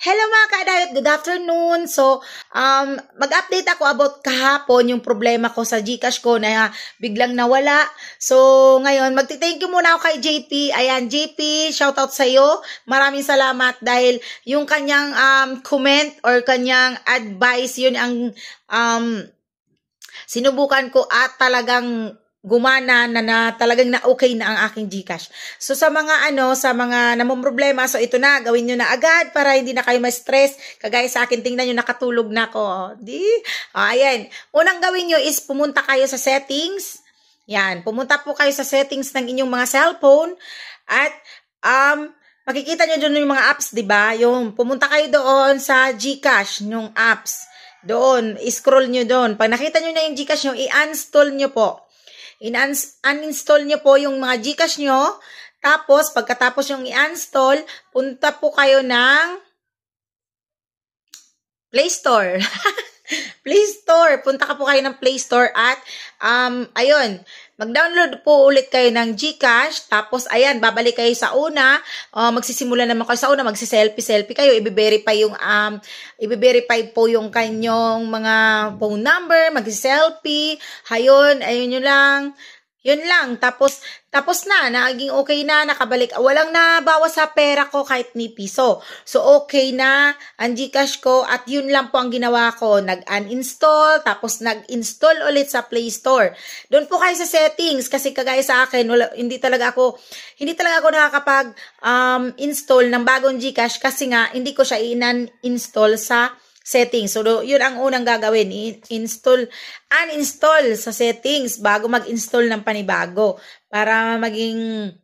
Hello mga ka-diet, good afternoon. So, mag-update ako about kahapon yung problema ko sa GCash ko na biglang nawala. So, ngayon, magti-thank you muna ako kay JP. Ayan, JP, shoutout sa iyo. Maraming salamat dahil yung kanyang comment or kanyang advice, yun ang sinubukan ko at talagang gumana na talagang na okay na ang aking GCash. So sa mga namomroblema, so ito na, gawin nyo na agad para hindi na kayo ma-stress. Kagaya sa akin, tingnan nyo, nakatulog na ako. Ayan. Unang gawin nyo is pumunta kayo sa settings. Yan, pumunta po kayo sa settings ng inyong mga cellphone at makikita nyo doon yung mga apps, 'di ba? Yung pumunta kayo doon sa GCash, yung apps. Doon, scroll nyo doon. Pag nakita nyo na yung GCash nyo, i-uninstall nyo po. Uninstall nyo po yung mga GCash nyo. Tapos, pagkatapos yung i-uninstall, punta po kayo ng Play Store. Play Store. Punta ka po kayo ng Play Store at, ayun, mag-download po ulit kayo ng GCash. Tapos, ayan, babalik kayo sa una. Magsisimula naman kayo sa una. Magsi-selfie kayo. I-verify po yung kanyong mga phone number. Magsi-selfie. Ayun nyo lang. Yun lang. Tapos na. Naging okay na. Nakabalik. Walang nabawas sa pera ko kahit ni piso. So, okay na ang GCash ko. At yun lang po ang ginawa ko. Nag-uninstall. Tapos, nag-install ulit sa Play Store. Doon po kayo sa settings. Kasi kagaya sa akin, hindi talaga ako nakakapag-install ng bagong GCash. Kasi nga, hindi ko siya in-install sa settings. So, yun ang unang gagawin. Uninstall sa settings bago mag-install ng panibago para maging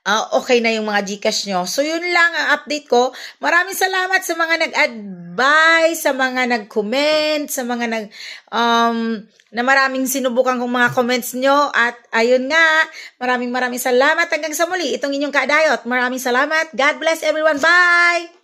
okay na yung mga GCash nyo. So, yun lang ang update ko. Maraming salamat sa mga nag-advise, sa mga nag-comment, sa mga na maraming sinubukan kong mga comments nyo. At ayun nga, maraming salamat. Hanggang sa muli, itong inyong ka-diet. Maraming salamat. God bless everyone. Bye!